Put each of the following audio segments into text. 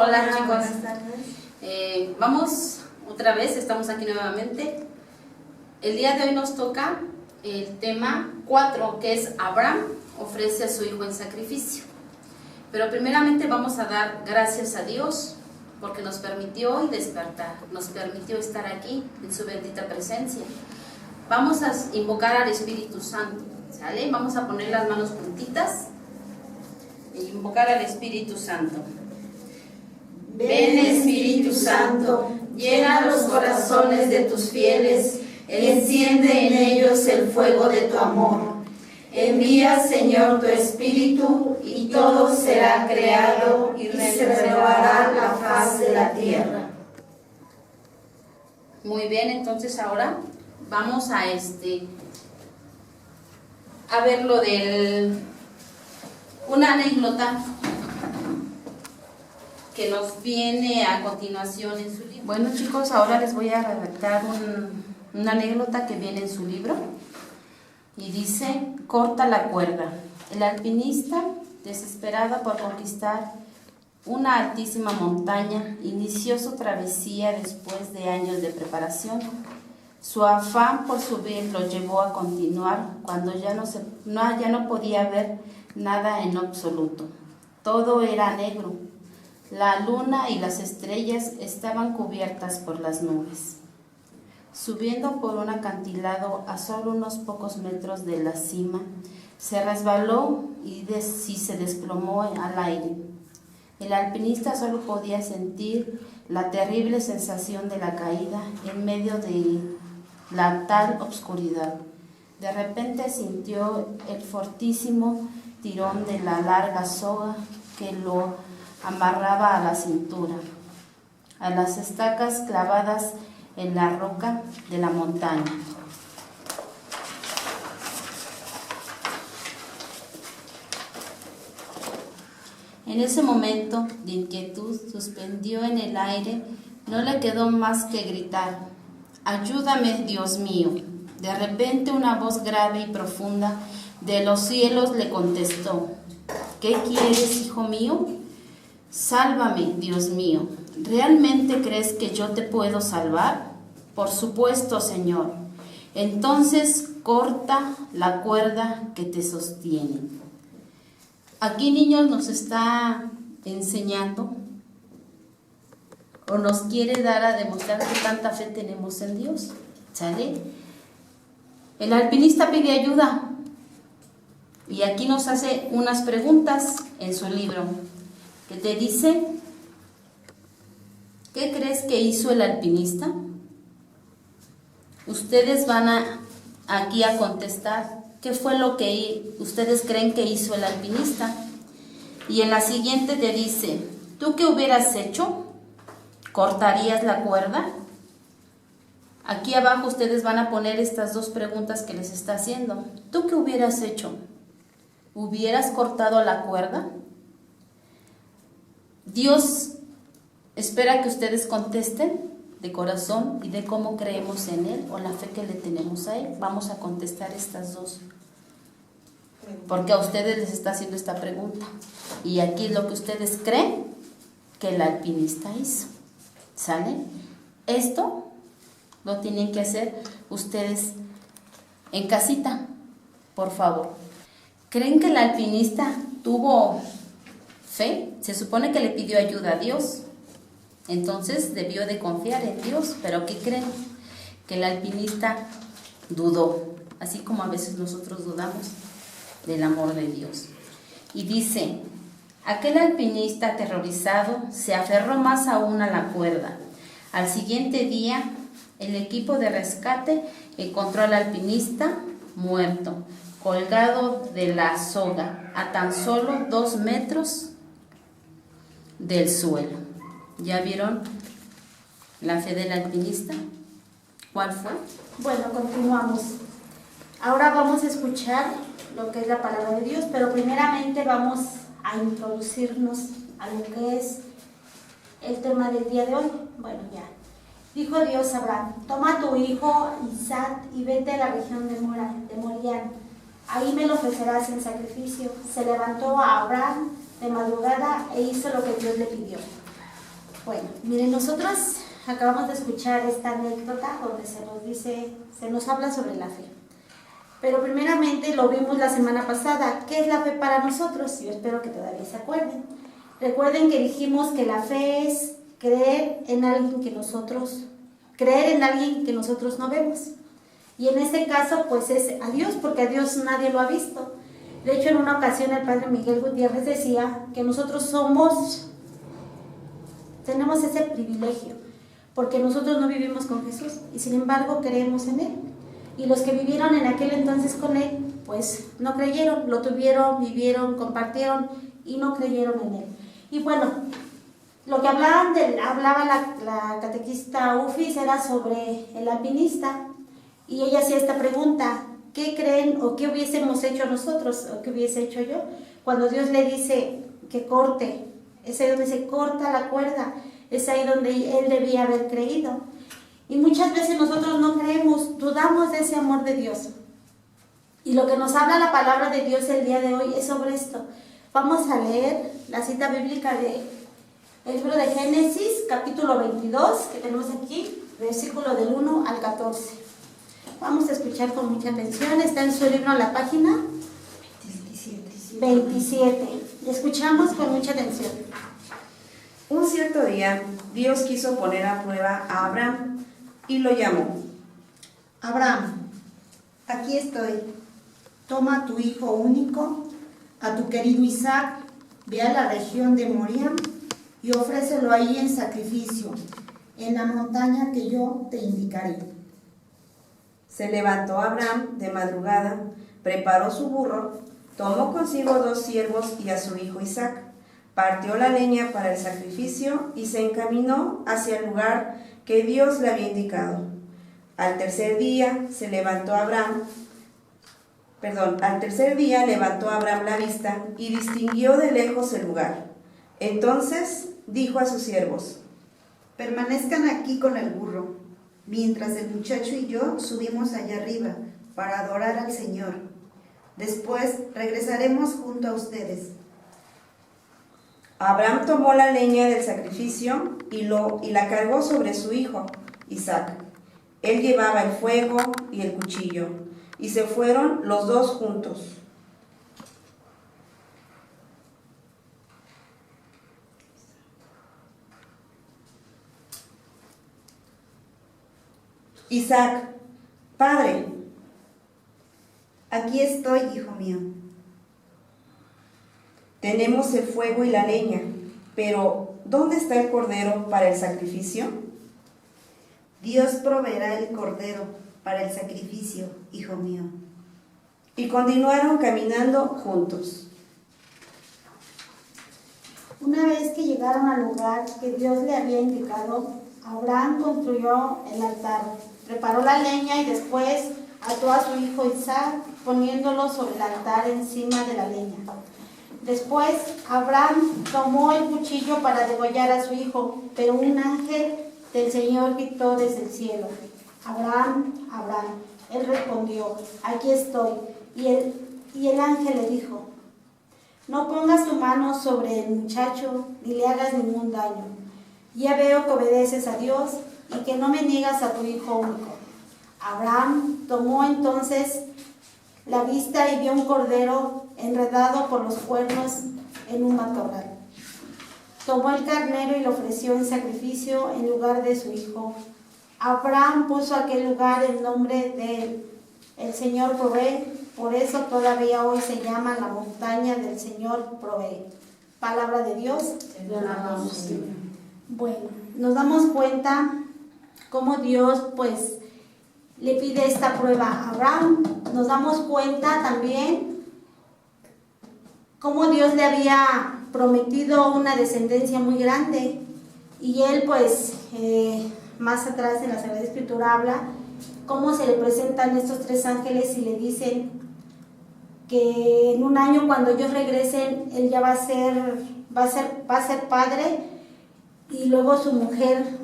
Hola chicos, buenas tardes. Vamos otra vez, estamos aquí nuevamente. El día de hoy nos toca el tema 4, que es Abraham ofrece a su hijo en sacrificio. Pero primeramente vamos a dar gracias a Dios porque nos permitió hoy despertar, nos permitió estar aquí en su bendita presencia. Vamos a invocar al Espíritu Santo, ¿sale? Vamos a poner las manos juntitas e invocar al Espíritu Santo. Ven Espíritu Santo, llena los corazones de tus fieles, enciende en ellos el fuego de tu amor. Envía, Señor, tu Espíritu, y todo será creado y se renovará la faz de la tierra. Muy bien, entonces ahora vamos a ver lo del una anécdota que nos viene a continuación en su libro. Bueno chicos, ahora les voy a redactar una anécdota que viene en su libro y dice: corta la cuerda. El alpinista, desesperado por conquistar una altísima montaña, inició su travesía después de años de preparación. Su afán por subir lo llevó a continuar cuando ya no podía ver nada en absoluto. Todo era negro. La luna y las estrellas estaban cubiertas por las nubes. Subiendo por un acantilado a solo unos pocos metros de la cima, se resbaló y se desplomó al aire. El alpinista solo podía sentir la terrible sensación de la caída en medio de la tal obscuridad. De repente sintió el fortísimo tirón de la larga soga que lo amarraba a la cintura, a las estacas clavadas en la roca de la montaña. En ese momento de inquietud, suspendido en el aire, no le quedó más que gritar: «¡Ayúdame, Dios mío!». De repente una voz grave y profunda de los cielos le contestó: «¿Qué quieres, hijo mío?». «Sálvame, Dios mío. ¿Realmente crees que yo te puedo salvar?». «Por supuesto, Señor». «Entonces corta la cuerda que te sostiene». Aquí, niños, nos está enseñando o nos quiere dar a demostrar que tanta fe tenemos en Dios, ¿sale? El alpinista pide ayuda y aquí nos hace unas preguntas en su libro que te dice: ¿qué crees que hizo el alpinista? Ustedes van aquí a contestar qué fue lo que ustedes creen que hizo el alpinista. Y en la siguiente te dice: ¿tú qué hubieras hecho? ¿Cortarías la cuerda? Aquí abajo ustedes van a poner estas dos preguntas que les está haciendo. ¿Tú qué hubieras hecho? ¿Hubieras cortado la cuerda? Dios espera que ustedes contesten de corazón y de cómo creemos en Él o la fe que le tenemos a Él. Vamos a contestar estas dos, porque a ustedes les está haciendo esta pregunta. Y aquí es lo que ustedes creen que el alpinista hizo, ¿sale? Esto lo tienen que hacer ustedes en casita, por favor. ¿Creen que el alpinista tuvo fe? Se supone que le pidió ayuda a Dios, entonces debió de confiar en Dios. Pero ¿qué creen? Que el alpinista dudó, así como a veces nosotros dudamos del amor de Dios. Y dice: aquel alpinista aterrorizado se aferró más aún a la cuerda. Al siguiente día, el equipo de rescate encontró al alpinista muerto, colgado de la soga, a tan solo 2 metros del suelo. ¿Ya vieron la fe del alpinista? ¿Cuál fue? Bueno, continuamos. Ahora vamos a escuchar lo que es la palabra de Dios, pero primeramente vamos a introducirnos a lo que es el tema del día de hoy. Bueno, ya. Dijo Dios a Abraham: toma a tu hijo Isaac y vete a la región de Morián. Ahí me lo ofrecerás en sacrificio. Se levantó a Abraham de madrugada e hizo lo que Dios le pidió. Bueno, miren, nosotros acabamos de escuchar esta anécdota donde se nos habla sobre la fe. Pero primeramente lo vimos la semana pasada. ¿Qué es la fe para nosotros? Yo espero que todavía se acuerden. Recuerden que dijimos que la fe es creer en alguien que nosotros no vemos. Y en este caso, pues es a Dios, porque a Dios nadie lo ha visto. De hecho, en una ocasión el padre Miguel Gutiérrez decía que nosotros tenemos ese privilegio, porque nosotros no vivimos con Jesús y sin embargo creemos en Él. Y los que vivieron en aquel entonces con Él, pues no creyeron, lo tuvieron, vivieron, compartieron y no creyeron en Él. Y bueno, lo que hablaba la catequista Ufis era sobre el alpinista, y ella hacía esta pregunta: ¿qué creen o qué hubiésemos hecho nosotros o qué hubiese hecho yo? Cuando Dios le dice que corte, es ahí donde se corta la cuerda, es ahí donde él debía haber creído. Y muchas veces nosotros no creemos, dudamos de ese amor de Dios. Y lo que nos habla la palabra de Dios el día de hoy es sobre esto. Vamos a leer la cita bíblica del libro de Génesis, capítulo 22, que tenemos aquí, versículo del 1 al 14. Vamos a escuchar con mucha atención, está en su libro en la página 27. Escuchamos con mucha atención. Un cierto día, Dios quiso poner a prueba a Abraham y lo llamó. Abraham, aquí estoy. Toma a tu hijo único, a tu querido Isaac, ve a la región de Moriah y ofrécelo ahí en sacrificio, en la montaña que yo te indicaré. Se levantó Abraham de madrugada, preparó su burro, tomó consigo 2 siervos y a su hijo Isaac, partió la leña para el sacrificio y se encaminó hacia el lugar que Dios le había indicado. Al tercer día levantó Abraham la vista y distinguió de lejos el lugar. Entonces dijo a sus siervos: Permanezcan aquí con el burro, mientras el muchacho y yo subimos allá arriba para adorar al Señor. Después regresaremos junto a ustedes. Abraham tomó la leña del sacrificio y la cargó sobre su hijo Isaac. Él llevaba el fuego y el cuchillo, y se fueron los dos juntos. Isaac: Padre. Aquí estoy, hijo mío. Tenemos el fuego y la leña, pero ¿dónde está el cordero para el sacrificio? Dios proveerá el cordero para el sacrificio, hijo mío. Y continuaron caminando juntos. Una vez que llegaron al lugar que Dios le había indicado, Abraham construyó el altar, preparó la leña y después ató a su hijo Isaac, poniéndolo sobre el altar encima de la leña. Después Abraham tomó el cuchillo para degollar a su hijo, pero un ángel del Señor gritó desde el cielo: Abraham, Abraham. Él respondió: aquí estoy. Y el ángel le dijo: no pongas tu mano sobre el muchacho ni le hagas ningún daño. Ya veo que obedeces a Dios y que no me niegas a tu hijo único. Abraham tomó entonces la vista y vio un cordero enredado por los cuernos en un matorral. Tomó el carnero y lo ofreció en sacrificio en lugar de su hijo. Abraham puso a aquel lugar el nombre de El Señor provee. Por eso todavía hoy se llama la montaña del Señor provee. Palabra de Dios. Bueno, nos damos cuenta cómo Dios pues le pide esta prueba a Abraham. Nos damos cuenta también cómo Dios le había prometido una descendencia muy grande, y él pues más atrás en la Sagrada Escritura habla cómo se le presentan estos 3 ángeles y le dicen que en un año, cuando ellos regresen, él ya va a ser padre. Y luego su mujer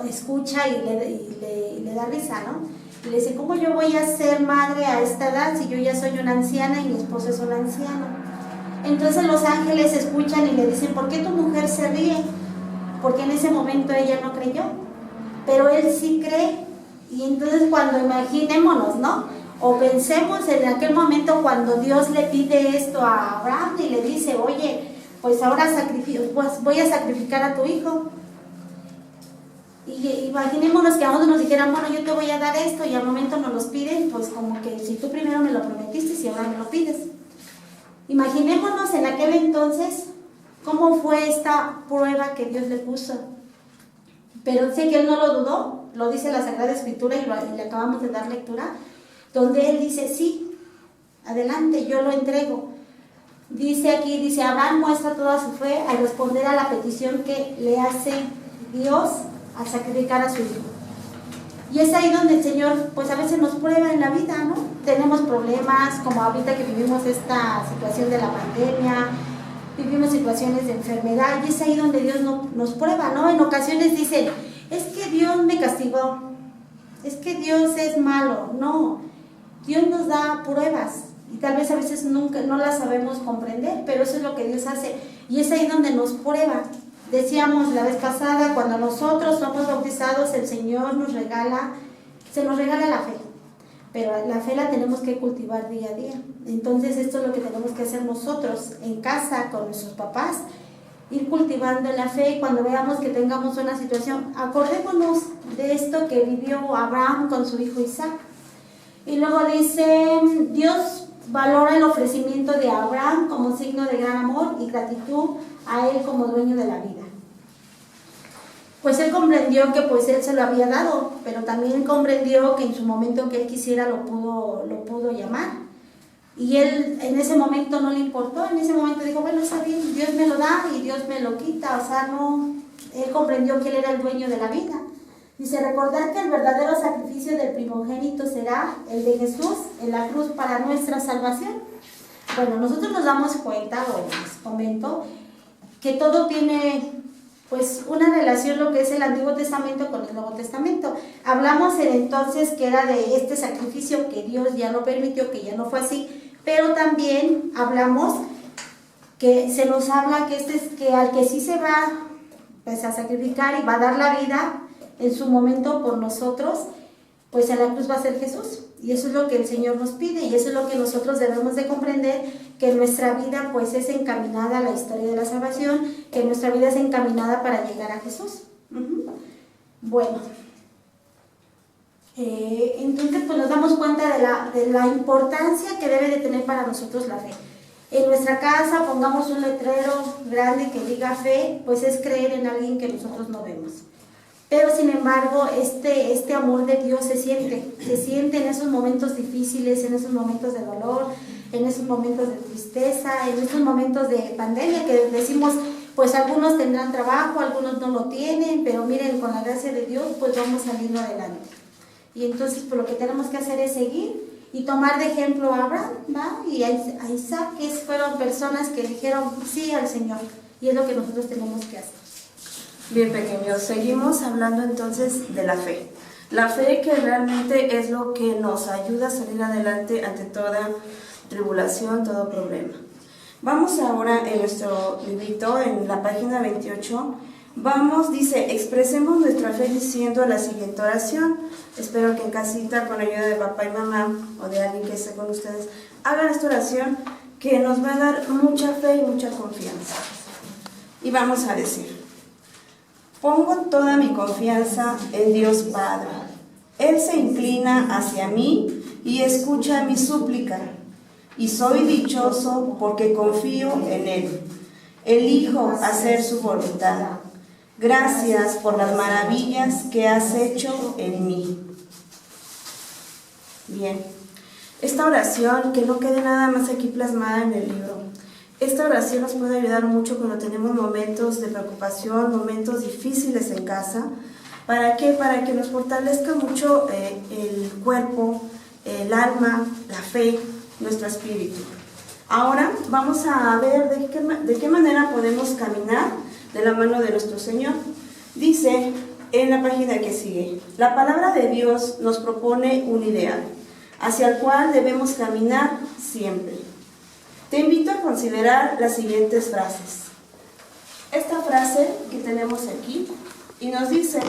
escucha y le da risa, ¿no? Y le dice: ¿cómo yo voy a ser madre a esta edad si yo ya soy una anciana y mi esposo es un anciano? Entonces los ángeles escuchan y le dicen: ¿por qué tu mujer se ríe? porque en ese momento ella no creyó, pero él sí cree. Y entonces cuando imaginémonos, ¿no? O pensemos en aquel momento cuando Dios le pide esto a Abraham y le dice, oye, pues ahora pues voy a sacrificar a tu hijo. Y imaginémonos que a nosotros nos dijeran, bueno, yo te voy a dar esto, y al momento nos los piden, pues como que si tú primero me lo prometiste, si ahora me lo pides. Imaginémonos en aquel entonces cómo fue esta prueba que Dios le puso. Pero sé que él no lo dudó, lo dice la Sagrada Escritura y le acabamos de dar lectura, donde él dice, sí, adelante, yo lo entrego. Dice aquí, dice, Abraham muestra toda su fe al responder a la petición que le hace Dios al sacrificar a su hijo. Y es ahí donde el Señor, pues a veces nos prueba en la vida, ¿no? Tenemos problemas, como ahorita que vivimos esta situación de la pandemia, vivimos situaciones de enfermedad, y es ahí donde Dios nos prueba, ¿no? En ocasiones dicen, es que Dios me castigó, es que Dios es malo. No, Dios nos da pruebas, y tal vez a veces nunca no las sabemos comprender, pero eso es lo que Dios hace, y es ahí donde nos prueba. Decíamos la vez pasada, cuando nosotros somos bautizados, el Señor se nos regala la fe, pero la fe la tenemos que cultivar día a día. Entonces esto es lo que tenemos que hacer nosotros en casa con nuestros papás, ir cultivando la fe, y cuando veamos que tengamos una situación, acordémonos de esto que vivió Abraham con su hijo Isaac. Y luego dice, Dios valora el ofrecimiento de Abraham como signo de gran amor y gratitud a él como dueño de la vida. Pues él comprendió que pues él se lo había dado, pero también comprendió que en su momento que él quisiera lo pudo llamar. Y él en ese momento no le importó, en ese momento dijo, bueno, está bien, Dios me lo da y Dios me lo quita. O sea, no, él comprendió que él era el dueño de la vida. Dice, recordar que el verdadero sacrificio del primogénito será el de Jesús en la cruz para nuestra salvación. Bueno, nosotros nos damos cuenta, o les comento, que todo tiene pues una relación, lo que es el Antiguo Testamento con el Nuevo Testamento. Hablamos entonces que era de este sacrificio que Dios ya no permitió, que ya no fue así, pero también hablamos que se nos habla que al que sí se va pues a sacrificar y va a dar la vida en su momento por nosotros, pues en la cruz va a ser Jesús. Y eso es lo que el Señor nos pide, y eso es lo que nosotros debemos de comprender, que nuestra vida pues es encaminada a la historia de la salvación, que nuestra vida es encaminada para llegar a Jesús. Bueno, entonces pues nos damos cuenta de la importancia que debe de tener para nosotros la fe. En nuestra casa pongamos un letrero grande que diga fe, pues es creer en alguien que nosotros no vemos. Pero sin embargo, este amor de Dios se siente en esos momentos difíciles, en esos momentos de dolor, en esos momentos de tristeza, en esos momentos de pandemia que decimos, pues algunos tendrán trabajo, algunos no lo tienen, pero miren, con la gracia de Dios, pues vamos saliendo adelante. Y entonces, pues lo que tenemos que hacer es seguir y tomar de ejemplo a Abraham, ¿va? Y a Isaac, que fueron personas que dijeron sí al Señor, y es lo que nosotros tenemos que hacer. Bien, pequeños, seguimos hablando entonces de la fe. La fe que realmente es lo que nos ayuda a salir adelante ante toda tribulación, todo problema. Vamos ahora en nuestro librito, en la página 28, dice, expresemos nuestra fe diciendo la siguiente oración. Espero que en casita, con ayuda de papá y mamá, o de alguien que esté con ustedes, hagan esta oración que nos va a dar mucha fe y mucha confianza. Y vamos a decir, pongo toda mi confianza en Dios Padre. Él se inclina hacia mí y escucha mi súplica. Y soy dichoso porque confío en Él. Elijo hacer su voluntad. Gracias por las maravillas que has hecho en mí. Bien, esta oración, que no quede nada más aquí plasmada en el libro. Esta oración nos puede ayudar mucho cuando tenemos momentos de preocupación, momentos difíciles en casa. ¿Para qué? Para que nos fortalezca mucho el cuerpo, el alma, la fe, nuestro espíritu. Ahora vamos a ver de qué manera podemos caminar de la mano de nuestro Señor. Dice en la página que sigue, la palabra de Dios nos propone un ideal hacia el cual debemos caminar siempre. Te invito a considerar las siguientes frases. esta frase que tenemos aquí y nos dice: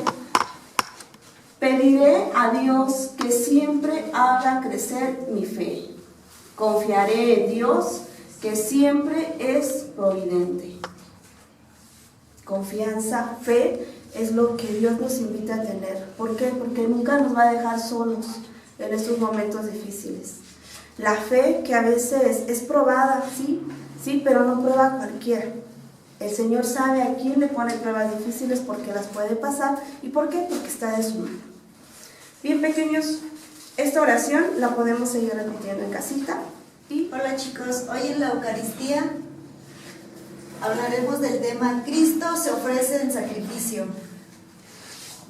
pediré a Dios que siempre haga crecer mi fe. Confiaré en Dios que siempre es providente. Confianza, fe, es lo que Dios nos invita a tener. ¿Por qué? Porque nunca nos va a dejar solos en estos momentos difíciles. La fe que a veces es probada, sí, pero no prueba a cualquiera. El Señor sabe a quién le pone pruebas difíciles porque las puede pasar. ¿Y por qué? Porque está de su mano. Bien, pequeños, esta oración la podemos seguir repitiendo en casita. Hola chicos, hoy en la Eucaristía hablaremos del tema Cristo se ofrece en sacrificio.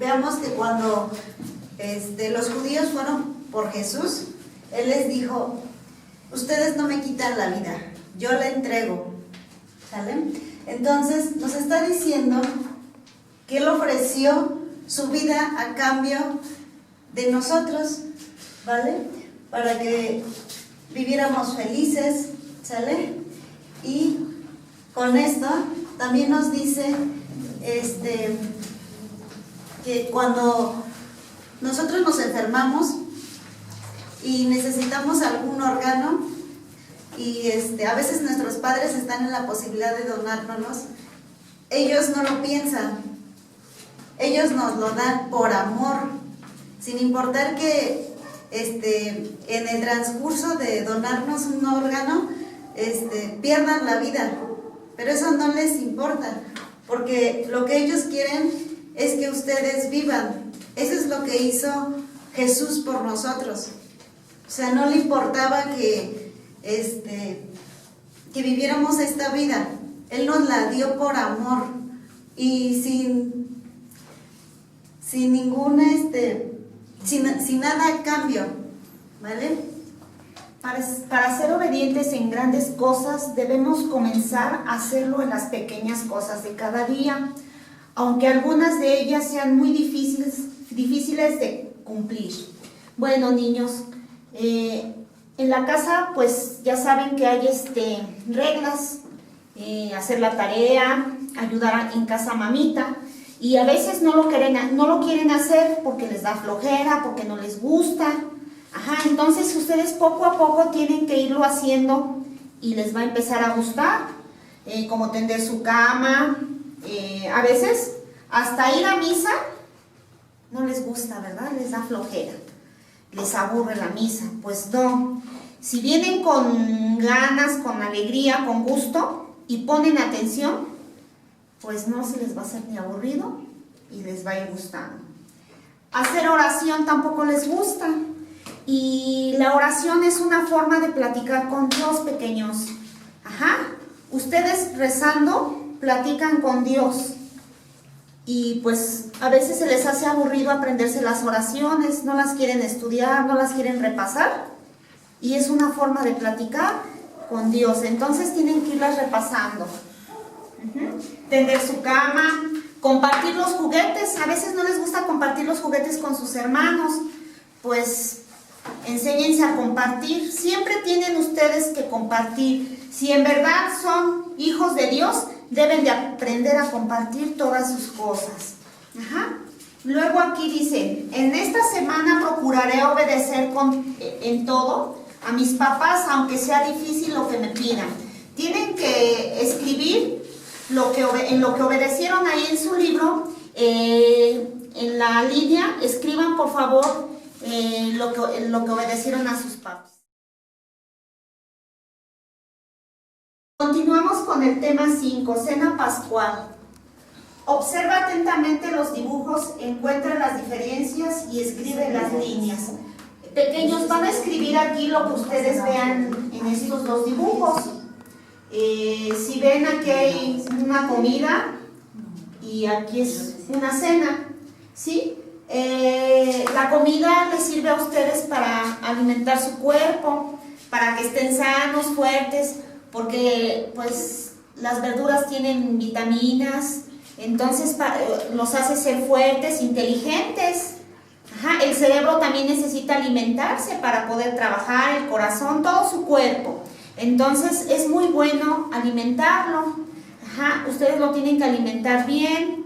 Veamos que cuando los judíos fueron por Jesús, Él les dijo: ustedes no me quitan la vida, yo la entrego. ¿Sale? Entonces nos está diciendo que Él ofreció su vida a cambio de nosotros, ¿vale? Para que viviéramos felices, ¿sale? Y con esto también nos dice que cuando nosotros nos enfermamos y necesitamos algún órgano y a veces nuestros padres están en la posibilidad de donárnoslos, ellos no lo piensan, ellos nos lo dan por amor, sin importar que en el transcurso de donarnos un órgano pierdan la vida, pero eso no les importa, porque lo que ellos quieren es que ustedes vivan. Eso es lo que hizo Jesús por nosotros. O sea, no le importaba que viviéramos esta vida. Él nos la dio por amor y sin ningún sin nada a cambio, ¿vale? Para ser obedientes en grandes cosas debemos comenzar a hacerlo en las pequeñas cosas de cada día, aunque algunas de ellas sean muy difíciles de cumplir. Bueno, niños, en la casa pues ya saben que hay reglas, hacer la tarea, ayudar en casa a mamita, y a veces no lo quieren hacer porque les da flojera, porque no les gusta. Entonces ustedes poco a poco tienen que irlo haciendo y les va a empezar a gustar, como tender su cama, a veces hasta ir a misa no les gusta, ¿verdad? Les da flojera, les aburre la misa. Pues no, si vienen con ganas, con alegría, con gusto y ponen atención, pues no se les va a hacer ni aburrido y les va a ir gustando. Hacer oración tampoco les gusta. Y la oración es una forma de platicar con Dios, pequeños. Ustedes rezando platican con Dios. Y pues a veces se les hace aburrido aprenderse las oraciones, no las quieren estudiar, no las quieren repasar. Y es una forma de platicar con Dios. Entonces tienen que irlas repasando. Tender su cama, compartir los juguetes. A veces no les gusta compartir los juguetes con sus hermanos. Pues enséñense a compartir. Siempre tienen ustedes que compartir. Si en verdad son hijos de Dios, deben de aprender a compartir todas sus cosas. Luego aquí dice: en esta semana procuraré obedecer en todo a mis papás, aunque sea difícil lo que me pidan. Tienen que escribir en lo que obedecieron ahí en su libro, en la línea, escriban por favor lo que obedecieron a sus papás. Continuamos con el tema 5, Cena Pascual. Observa atentamente los dibujos, encuentra las diferencias y escribe las líneas. Pequeños, van a escribir aquí lo que ustedes vean en estos dos dibujos. Si ven, aquí hay una comida y aquí es una cena, ¿sí? La comida les sirve a ustedes para alimentar su cuerpo, para que estén sanos, fuertes, porque pues las verduras tienen vitaminas, entonces los hace ser fuertes, inteligentes. El cerebro también necesita alimentarse para poder trabajar, el corazón, todo su cuerpo. Entonces es muy bueno alimentarlo. Ajá, ustedes lo tienen que alimentar bien.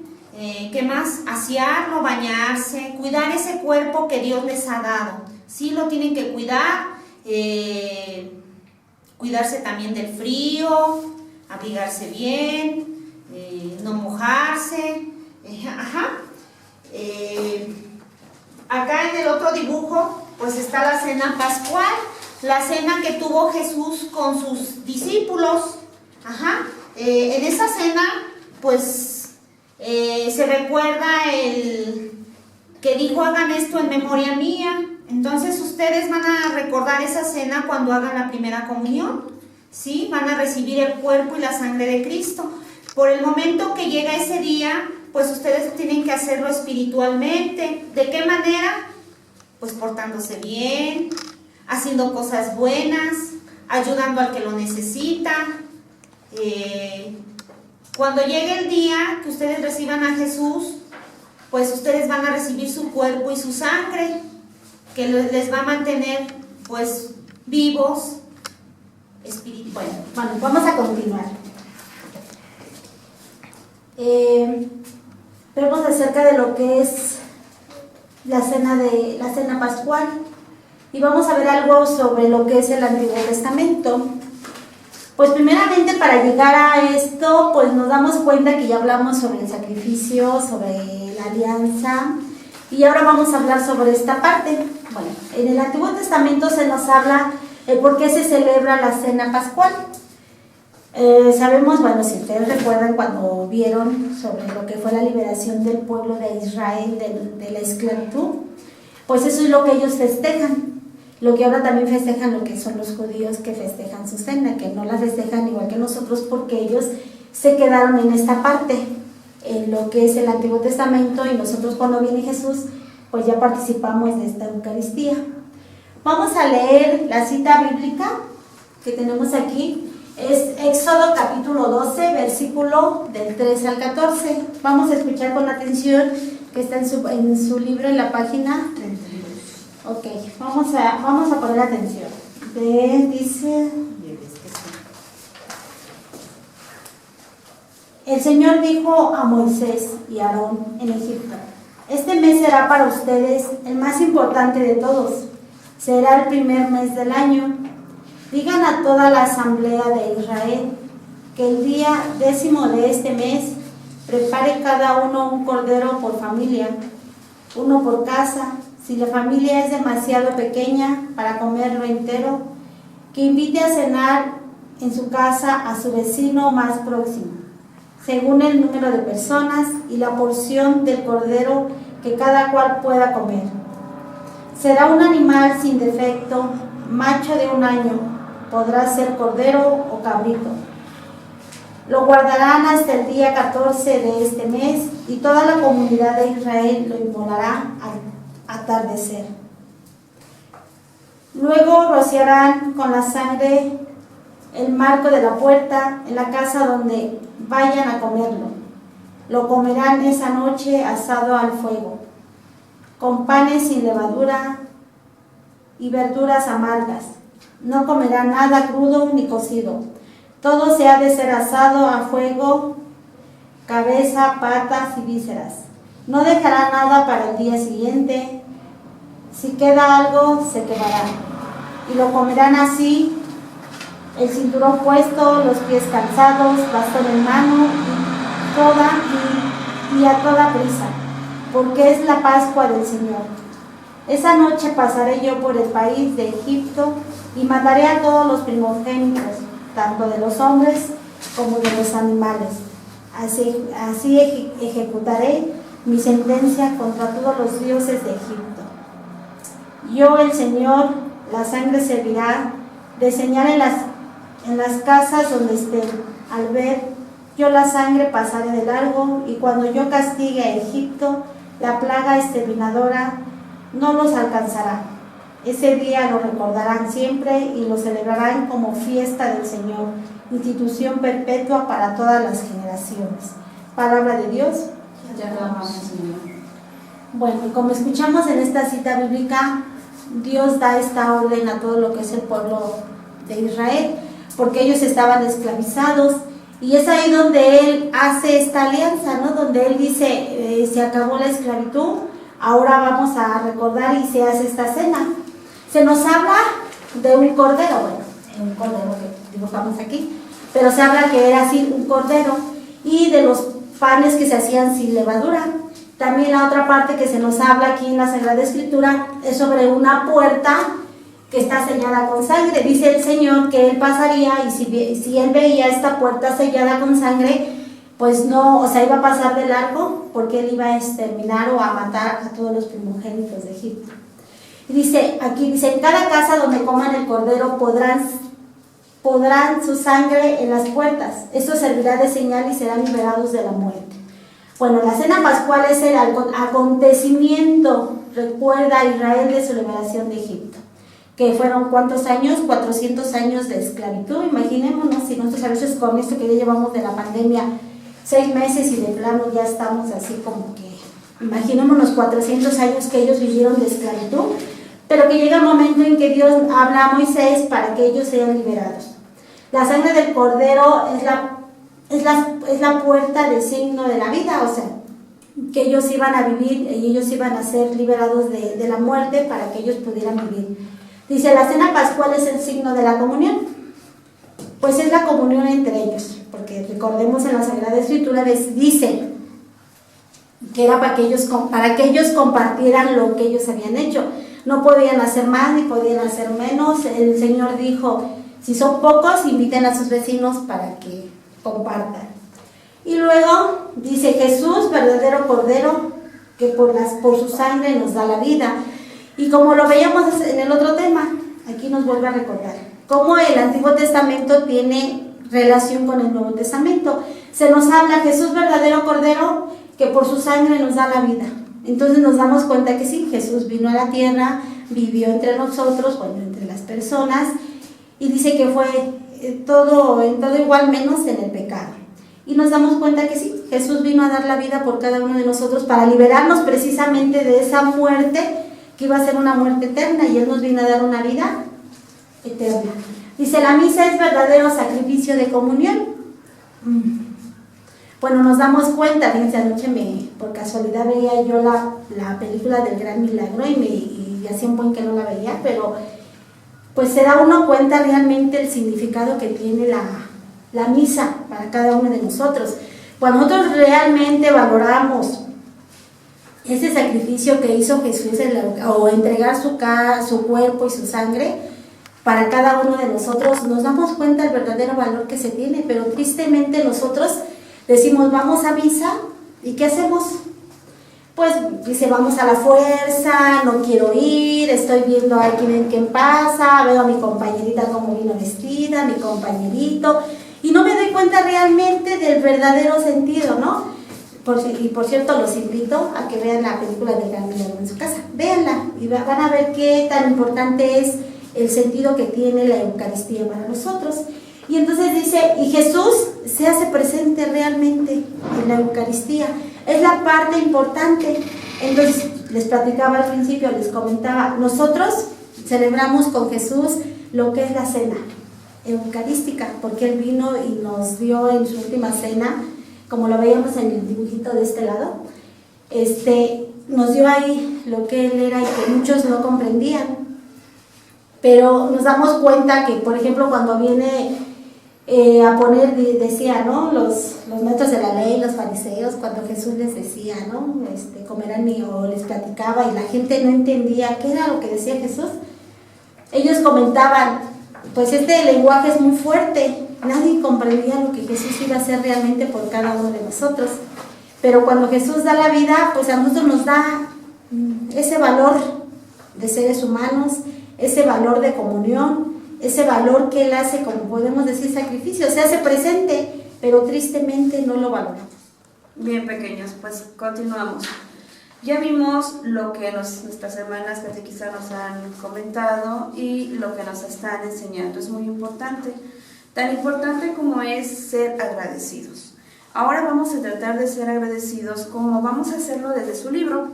¿Qué más? Asearlo, bañarse, cuidar ese cuerpo que Dios les ha dado. Sí, lo tienen que cuidar. Cuidarse también del frío, abrigarse bien, no mojarse. Ajá. Acá en el otro dibujo, pues está la cena pascual, la cena que tuvo Jesús con sus discípulos. Ajá. En esa cena, pues se recuerda el que dijo: hagan esto en memoria mía. Entonces ustedes van a recordar esa cena cuando hagan la primera comunión, ¿sí? Van a recibir el cuerpo y la sangre de Cristo. Por el momento que llega ese día, pues ustedes tienen que hacerlo espiritualmente. ¿De qué manera? Pues portándose bien, haciendo cosas buenas, ayudando al que lo necesita. Cuando llegue el día que ustedes reciban a Jesús, pues ustedes van a recibir su cuerpo y su sangre, que les va a mantener pues vivos espiritualmente. Bueno, vamos a continuar. Vemos acerca de lo que es la cena pascual, y vamos a ver algo sobre lo que es el Antiguo Testamento. Pues primeramente, para llegar a esto, pues nos damos cuenta que ya hablamos sobre el sacrificio, sobre la alianza, y ahora vamos a hablar sobre esta parte. Bueno, en el Antiguo Testamento se nos habla por qué se celebra la cena pascual. Sabemos, bueno, si ustedes recuerdan cuando vieron sobre lo que fue la liberación del pueblo de Israel de la esclavitud, pues eso es lo que ellos festejan. Lo que ahora también festejan lo que son los judíos, que festejan su cena, que no la festejan igual que nosotros, porque ellos se quedaron en esta parte, en lo que es el Antiguo Testamento, y nosotros cuando viene Jesús, pues ya participamos de esta Eucaristía. Vamos a leer la cita bíblica que tenemos aquí. Es Éxodo capítulo 12, versículo del 13 al 14. Vamos a escuchar con atención, que está en su libro, en la página 32. Ok, vamos a poner atención. Dice: el Señor dijo a Moisés y a Aarón en Egipto: este mes será para ustedes el más importante de todos. Será el primer mes del año. Digan a toda la asamblea de Israel que el día 10º de este mes prepare cada uno un cordero por familia, uno por casa. Si la familia es demasiado pequeña para comerlo entero, que invite a cenar en su casa a su vecino más próximo, según el número de personas y la porción del cordero que cada cual pueda comer. Será un animal sin defecto, macho de 1 año, podrá ser cordero o cabrito. Lo guardarán hasta el día 14 de este mes, y toda la comunidad de Israel lo inmolará al atardecer. Luego rociarán con la sangre el marco de la puerta en la casa donde vayan a comerlo. Lo comerán esa noche asado al fuego, con panes sin levadura y verduras amargas. No comerán nada crudo ni cocido. Todo se ha de ser asado a fuego, cabeza, patas y vísceras. No dejará nada para el día siguiente. Si queda algo, se quemará. Y lo comerán así: el cinturón puesto, los pies calzados, bastón en mano, y a toda prisa, porque es la Pascua del Señor. Esa noche pasaré yo por el país de Egipto y mataré a todos los primogénitos, tanto de los hombres como de los animales. Así ejecutaré mi sentencia contra todos los dioses de Egipto. Yo, el Señor, la sangre servirá de señal en las casas donde estén. Al ver yo la sangre, pasaré de largo, y cuando yo castigue a Egipto, la plaga exterminadora no los alcanzará. Ese día lo recordarán siempre y lo celebrarán como fiesta del Señor, institución perpetua para todas las generaciones. Palabra de Dios. Ya aclamamos, Señor. Bueno, como escuchamos en esta cita bíblica, Dios da esta orden a todo lo que es el pueblo de Israel, porque ellos estaban esclavizados Y es ahí donde Él hace esta alianza, ¿no? Donde Él dice, se acabó la esclavitud, ahora vamos a recordar y se hace esta cena. Se nos habla de un cordero, bueno, un cordero que dibujamos aquí, pero se habla que era así un cordero, y de los panes que se hacían sin levadura. También la otra parte que se nos habla aquí en la Sagrada Escritura es sobre una puerta que está sellada con sangre. Dice el Señor que Él pasaría y si Él veía esta puerta sellada con sangre, pues no, o sea, iba a pasar de largo porque Él iba a exterminar o a matar a todos los primogénitos de Egipto. Y dice, aquí dice, en cada casa donde coman el cordero podrán su sangre en las puertas. Esto servirá de señal y serán liberados de la muerte. Bueno, la cena pascual es el acontecimiento, recuerda a Israel de su liberación de Egipto, que fueron ¿cuántos años? 400 años de esclavitud. Imaginémonos si nosotros a veces con esto que ya llevamos de la pandemia 6 meses y de plano ya estamos así como que, imaginémonos 400 años que ellos vivieron de esclavitud, pero que llega un momento en que Dios habla a Moisés para que ellos sean liberados. La sangre del cordero es la puerta de signo de la vida, o sea, que ellos iban a vivir y ellos iban a ser liberados de la muerte para que ellos pudieran vivir. Dice, la cena pascual es el signo de la comunión. Pues es la comunión entre ellos, porque recordemos en la Sagrada Escritura dice que era para que ellos compartieran lo que ellos habían hecho. No podían hacer más ni podían hacer menos. El Señor dijo, si son pocos, inviten a sus vecinos para que compartan. Y luego dice, Jesús, verdadero cordero, que por su sangre nos da la vida. Y como lo veíamos en el otro tema, aquí nos vuelve a recordar cómo el Antiguo Testamento tiene relación con el Nuevo Testamento. Se nos habla, Jesús, verdadero cordero, que por su sangre nos da la vida. Entonces nos damos cuenta que sí, Jesús vino a la tierra, vivió entre nosotros, bueno, entre las personas, y dice que fue en todo igual menos en el pecado. Y nos damos cuenta que sí, Jesús vino a dar la vida por cada uno de nosotros para liberarnos precisamente de esa muerte que iba a ser una muerte eterna, y Él nos vino a dar una vida eterna. Dice, la misa es verdadero sacrificio de comunión. Bueno, nos damos cuenta, fíjense, anoche por casualidad veía yo la película del Gran Milagro y hacía un buen que no la veía, pero pues se da uno cuenta realmente el significado que tiene la misa para cada uno de nosotros. Cuando nosotros realmente valoramos ese sacrificio que hizo Jesús o entregar su cuerpo y su sangre para cada uno de nosotros, nos damos cuenta del verdadero valor que se tiene. Pero tristemente nosotros decimos, vamos a misa, ¿y qué hacemos? Pues dice, vamos a la fuerza, no quiero ir, estoy viendo a quién pasa, veo a mi compañerita como vino vestida, mi compañerito, y no me doy cuenta realmente del verdadero sentido, ¿no? Y por cierto, los invito a que vean la película de Gran Milagro en su casa. Véanla y van a ver qué tan importante es el sentido que tiene la Eucaristía para nosotros. Y entonces dice, y Jesús se hace presente realmente en la Eucaristía. Es la parte importante. Entonces, les platicaba al principio, les comentaba, nosotros celebramos con Jesús lo que es la cena eucarística, porque Él vino y nos dio en su última cena, como lo veíamos en el dibujito de este lado, nos dio ahí lo que Él era y que muchos no comprendían. Pero nos damos cuenta que, por ejemplo, cuando viene a poner, decía, ¿no? Los maestros de la ley, los fariseos, cuando Jesús les decía, ¿no? Comerán o les platicaba y la gente no entendía qué era lo que decía Jesús. Ellos comentaban, pues este lenguaje es muy fuerte. Nadie comprendía lo que Jesús iba a hacer realmente por cada uno de nosotros. Pero cuando Jesús da la vida, pues a nosotros nos da ese valor de seres humanos, ese valor de comunión, ese valor que Él hace, como podemos decir, sacrificio. Se hace presente, pero tristemente no lo valoramos. Bien, pequeños, pues continuamos. Ya vimos lo que nuestras hermanas catequistas nos han comentado y lo que nos están enseñando. Es muy importante. Tan importante como es ser agradecidos. Ahora vamos a tratar de ser agradecidos como vamos a hacerlo desde su libro.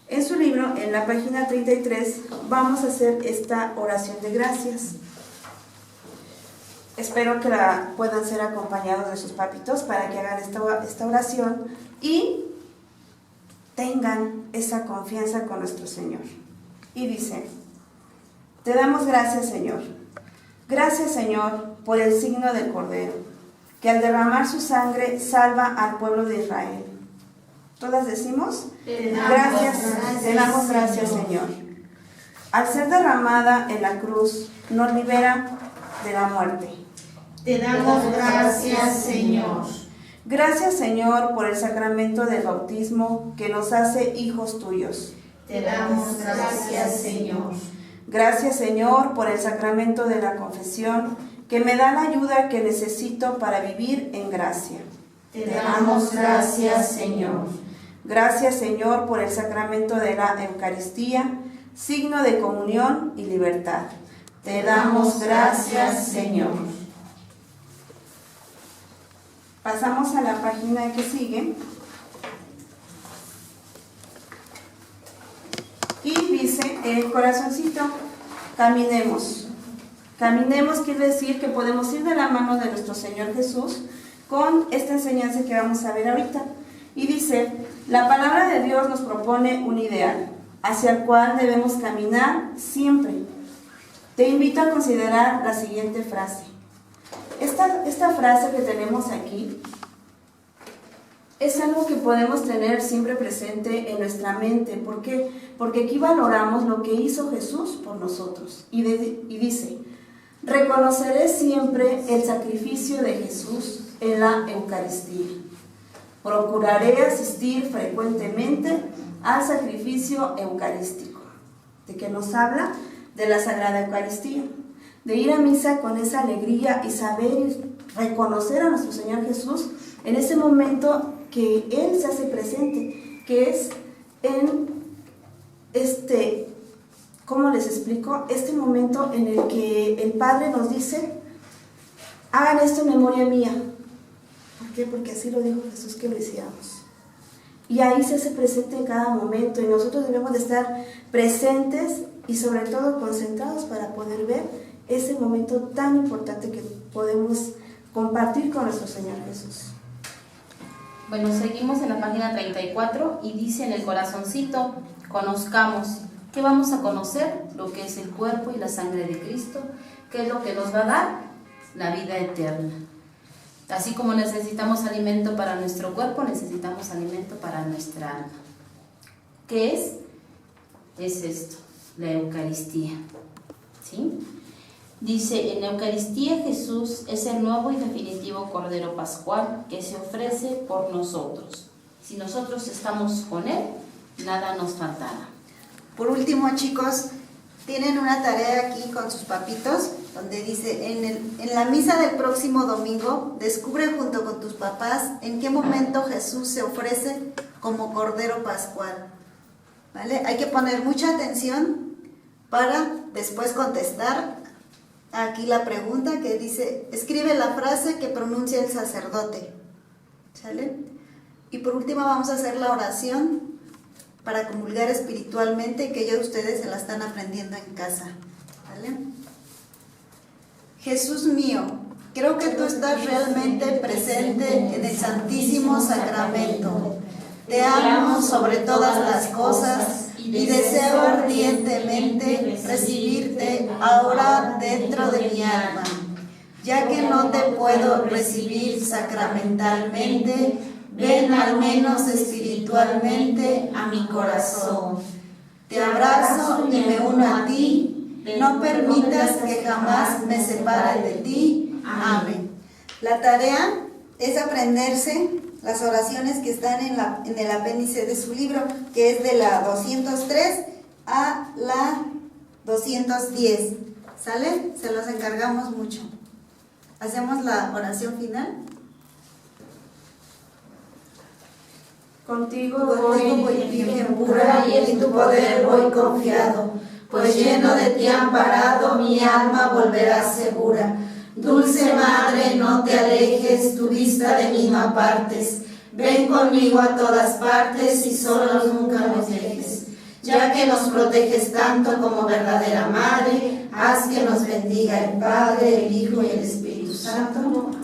En su libro, en la página 33, vamos a hacer esta oración de gracias. espero que puedan ser acompañados de sus papitos para que hagan esta oración y tengan esa confianza con nuestro Señor. Y dice: te damos gracias, Señor. Gracias, Señor, por el signo del Cordero, que al derramar su sangre salva al pueblo de Israel. ¿Todas decimos? Te damos gracias, Señor. Al ser derramada en la cruz, nos libera de la muerte. Te damos gracias, Señor. Gracias, Señor, por el sacramento del bautismo que nos hace hijos tuyos. Te damos gracias, Señor. Gracias, Señor, por el sacramento de la confesión que me da la ayuda que necesito para vivir en gracia. Te damos gracias, Señor. Gracias, Señor, por el sacramento de la Eucaristía, signo de comunión y libertad. Te damos gracias, Señor. Pasamos a la página que sigue. Y dice el corazoncito: caminemos. Caminemos quiere decir que podemos ir de la mano de nuestro Señor Jesús con esta enseñanza que vamos a ver ahorita. Y dice: la palabra de Dios nos propone un ideal hacia el cual debemos caminar siempre. Te invito a considerar la siguiente frase. Esta frase que tenemos aquí es algo que podemos tener siempre presente en nuestra mente. ¿Por qué? Porque aquí valoramos lo que hizo Jesús por nosotros. Y dice: reconoceré siempre el sacrificio de Jesús en la Eucaristía. Procuraré asistir frecuentemente al sacrificio eucarístico. ¿De qué nos habla? De la Sagrada Eucaristía. De ir a misa con esa alegría y saber reconocer a nuestro Señor Jesús en ese momento que Él se hace presente, que es en ¿cómo les explico? Este momento en el que el Padre nos dice: hagan esto en memoria mía. ¿Por qué? Porque así lo dijo Jesús que lo hiciéramos. Y ahí se hace presente en cada momento, y nosotros debemos de estar presentes y sobre todo concentrados para poder ver ese momento tan importante que podemos compartir con nuestro Señor Jesús. Bueno, seguimos en la página 34 y dice en el corazoncito: conozcamos. ¿Qué vamos a conocer? Lo que es el cuerpo y la sangre de Cristo, que es lo que nos va a dar la vida eterna. Así como necesitamos alimento para nuestro cuerpo, necesitamos alimento para nuestra alma. ¿Qué es? Es esto, la Eucaristía. ¿Sí? Dice: en la Eucaristía Jesús es el nuevo y definitivo Cordero Pascual que se ofrece por nosotros. Si nosotros estamos con Él, nada nos faltará. Por último, chicos, tienen una tarea aquí con sus papitos, donde dice: en la misa del próximo domingo, descubre junto con tus papás en qué momento Jesús se ofrece como Cordero Pascual. ¿Vale? Hay que poner mucha atención para después contestar aquí la pregunta que dice: escribe la frase que pronuncia el sacerdote. ¿Sale? Y por último vamos a hacer la oración para comulgar espiritualmente, que ya ustedes se la están aprendiendo en casa. ¿Vale? Jesús mío, creo que tú estás realmente presente en el Santísimo Sacramento. Te amo sobre todas las cosas y deseo ardientemente recibirte ahora dentro de mi alma. Ya que no te puedo recibir sacramentalmente, ven al menos espiritualmente a mi corazón. Te abrazo y me uno a ti. No permitas que jamás me separe de ti. Amén. La tarea es aprenderse las oraciones que están en el apéndice de su libro, que es de la 203 a la 210. ¿Sale? Se los encargamos mucho. ¿Hacemos la oración final? Contigo voy, Virgen pura, y en tu poder voy confiado, pues lleno de ti amparado, mi alma volverá segura. Dulce Madre, no te alejes, tu vista de mí no apartes. Ven conmigo a todas partes y solos nunca nos dejes. Ya que nos proteges tanto como verdadera Madre, haz que nos bendiga el Padre, el Hijo y el Espíritu Para todo.